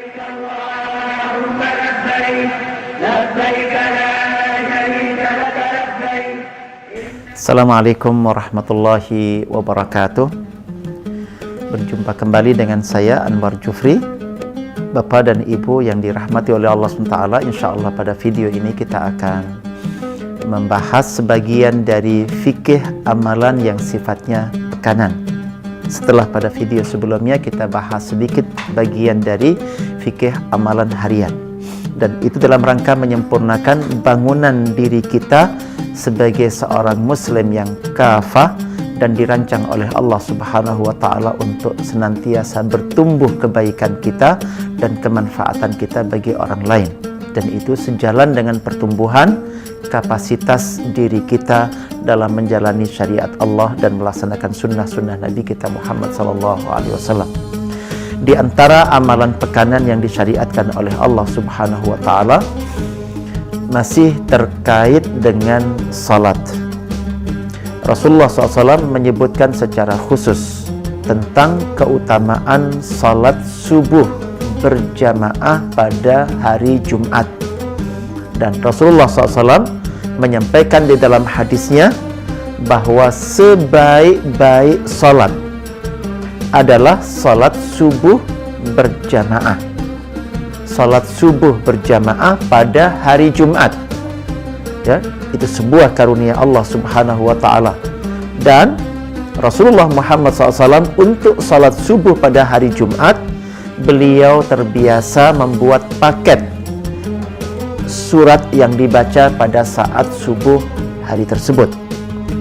لبيك اللهم لبيك لبيك لا شريك لك لبيك. Assalamualaikum warahmatullahi wabarakatuh. Berjumpa kembali dengan saya Anwar Jufri. Bapak dan Ibu yang dirahmati oleh Allah SWT, insya Allah pada video ini kita akan membahas sebagian dari fikih amalan yang sifatnya pekanan. Setelah pada video sebelumnya kita bahas sedikit bagian dari fikih amalan harian, dan itu dalam rangka menyempurnakan bangunan diri kita sebagai seorang muslim yang kafah dan dirancang oleh Allah Subhanahu wa taala untuk senantiasa bertumbuh kebaikan kita dan kemanfaatan kita bagi orang lain, dan itu sejalan dengan pertumbuhan kapasitas diri kita dalam menjalani syariat Allah dan melaksanakan sunnah-sunnah Nabi kita Muhammad SAW. Di antara amalan pekanan yang disyariatkan oleh Allah Subhanahu wa taala masih terkait dengan salat. Rasulullah SAW menyebutkan secara khusus tentang keutamaan salat subuh berjamaah pada hari Jumat. Dan Rasulullah SAW menyampaikan di dalam hadisnya bahwa sebaik-baik salat adalah salat subuh berjamaah. Salat subuh berjamaah pada hari Jumat, ya, itu sebuah karunia Allah Subhanahu wa taala. Dan Rasulullah Muhammad SAW untuk salat subuh pada hari Jumat, beliau terbiasa membuat paket surat yang dibaca pada saat subuh hari tersebut.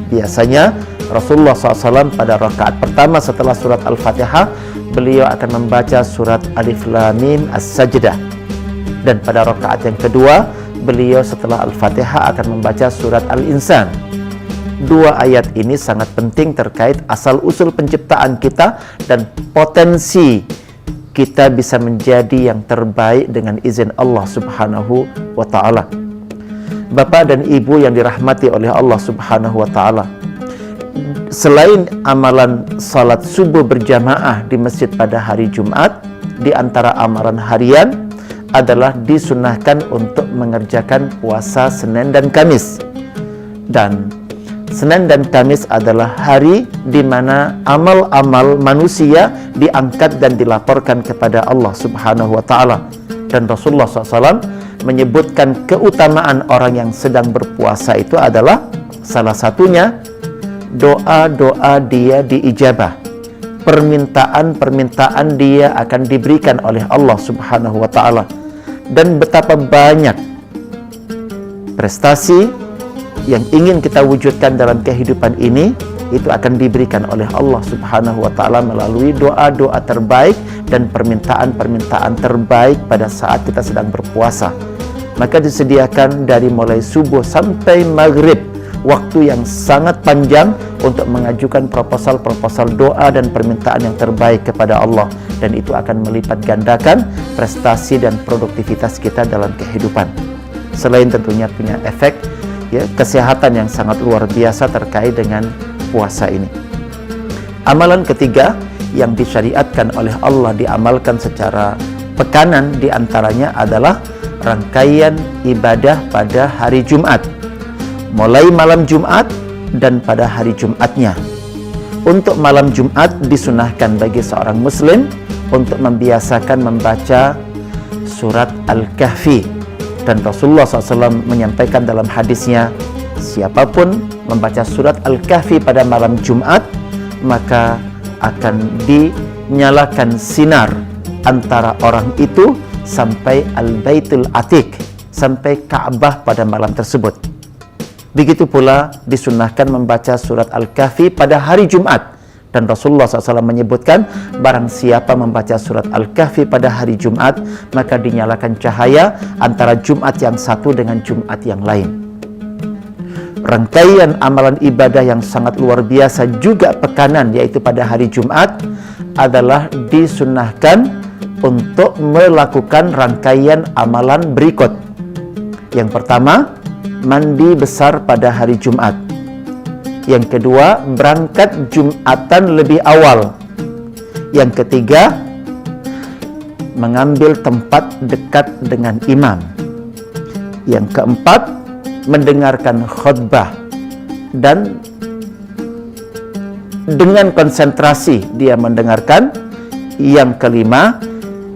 Biasanya Rasulullah SAW pada rakaat pertama setelah surat Al-Fatihah, beliau akan membaca surat Alif Lam Mim As-Sajdah. Dan pada rakaat yang kedua, beliau setelah Al-Fatihah akan membaca surat Al-Insan. Dua ayat ini sangat penting terkait asal-usul penciptaan kita dan potensi kita bisa menjadi yang terbaik dengan izin Allah Subhanahu wa taala. Bapak dan Ibu yang dirahmati oleh Allah Subhanahu wa taala, selain amalan salat subuh berjamaah di masjid pada hari Jumat, di antara amalan harian adalah disunahkan untuk mengerjakan puasa Senin dan Kamis. Dan Senin dan Kamis adalah hari di mana amal-amal manusia diangkat dan dilaporkan kepada Allah Subhanahu wa taala. Dan Rasulullah SAW menyebutkan keutamaan orang yang sedang berpuasa itu adalah salah satunya doa-doa dia diijabah. Permintaan-permintaan dia akan diberikan oleh Allah Subhanahu wa taala. Dan betapa banyak prestasi yang ingin kita wujudkan dalam kehidupan ini, itu akan diberikan oleh Allah Subhanahu wa taala melalui doa-doa terbaik dan permintaan-permintaan terbaik pada saat kita sedang berpuasa. Maka disediakan dari mulai subuh sampai maghrib waktu yang sangat panjang untuk mengajukan proposal-proposal doa dan permintaan yang terbaik kepada Allah, dan itu akan melipat gandakan prestasi dan produktivitas kita dalam kehidupan. Selain tentunya punya efek kesehatan yang sangat luar biasa terkait dengan puasa ini. Amalan ketiga yang disyariatkan oleh Allah diamalkan secara pekanan diantaranya adalah rangkaian ibadah pada hari Jumat, mulai malam Jumat dan pada hari Jumatnya. Untuk malam Jumat disunahkan bagi seorang muslim untuk membiasakan membaca surat Al-Kahfi. Dan Rasulullah SAW menyampaikan dalam hadisnya, siapapun membaca surat Al-Kahfi pada malam Jumat, maka akan dinyalakan sinar antara orang itu sampai Al-Baitul Atiq, sampai Ka'bah pada malam tersebut. Begitu pula disunahkan membaca surat Al-Kahfi pada hari Jumat. Dan Rasulullah SAW menyebutkan, barang siapa membaca surat Al-Kahfi pada hari Jumat, maka dinyalakan cahaya antara Jumat yang satu dengan Jumat yang lain. Rangkaian amalan ibadah yang sangat luar biasa juga pekanan, yaitu pada hari Jumat, adalah disunahkan untuk melakukan rangkaian amalan berikut. Yang pertama, mandi besar pada hari Jumat. Yang kedua, berangkat Jumatan lebih awal. Yang ketiga, mengambil tempat dekat dengan imam. Yang keempat, mendengarkan khutbah dan dengan konsentrasi dia mendengarkan. Yang kelima,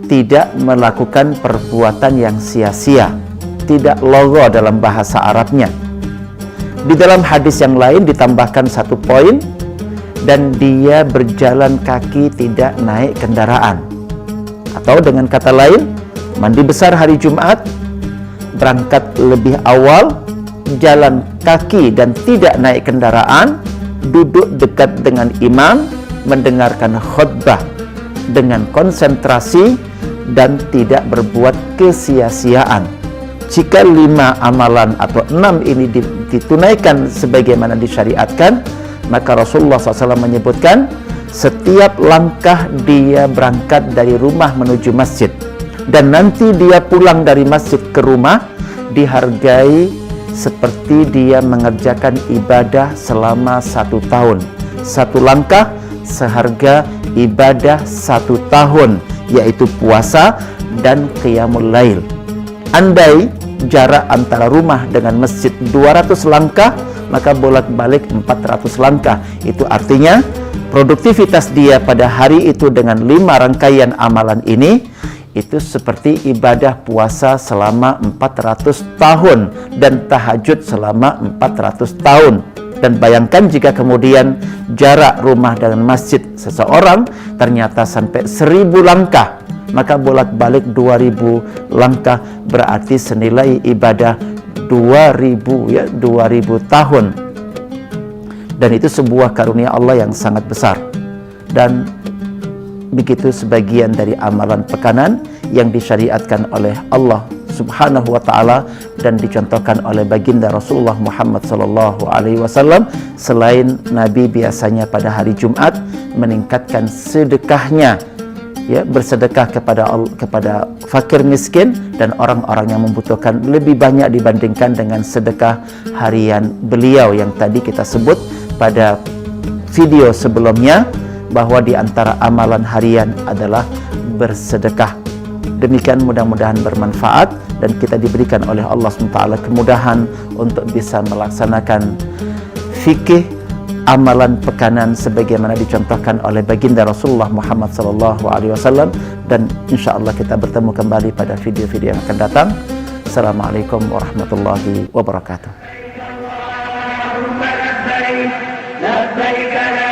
tidak melakukan perbuatan yang sia-sia, tidak logo dalam bahasa Arabnya. Di dalam hadis yang lain ditambahkan satu poin, dan dia berjalan kaki tidak naik kendaraan. Atau dengan kata lain, mandi besar hari Jumat, berangkat lebih awal, jalan kaki dan tidak naik kendaraan, duduk dekat dengan imam, mendengarkan khutbah dengan konsentrasi dan tidak berbuat kesia-siaan. Jika 5 amalan atau 6 ini ditunaikan sebagaimana disyariatkan, maka Rasulullah SAW menyebutkan setiap langkah dia berangkat dari rumah menuju masjid dan nanti dia pulang dari masjid ke rumah dihargai seperti dia mengerjakan ibadah selama 1 tahun. 1 langkah seharga ibadah 1 tahun, yaitu puasa dan qiyamul lail. Andai jarak antara rumah dengan masjid 200 langkah, maka bolak-balik 400 langkah. Itu artinya produktivitas dia pada hari itu dengan 5 rangkaian amalan ini, itu seperti ibadah puasa selama 400 tahun dan tahajud selama 400 tahun. Dan bayangkan jika kemudian jarak rumah dengan masjid seseorang ternyata sampai 1000 langkah, maka bolak-balik 2000 langkah berarti senilai ibadah 2000 tahun. Dan itu sebuah karunia Allah yang sangat besar. Dan begitu sebagian dari amalan pekanan yang disyariatkan oleh Allah Subhanahu wa ta'ala dan dicontohkan oleh baginda Rasulullah Muhammad sallallahu alaihi wasallam. Selain Nabi biasanya pada hari Jumat meningkatkan sedekahnya, ya, bersedekah kepada fakir miskin dan orang-orang yang membutuhkan lebih banyak dibandingkan dengan sedekah harian beliau yang tadi kita sebut pada video sebelumnya, bahwa di antara amalan harian adalah bersedekah. Demikian, mudah-mudahan bermanfaat dan kita diberikan oleh Allah SWT kemudahan untuk bisa melaksanakan fikih amalan pekanan sebagaimana dicontohkan oleh baginda Rasulullah Muhammad SAW. Dan insya Allah kita bertemu kembali pada video-video yang akan datang. Assalamualaikum warahmatullahi wabarakatuh. لبيك لا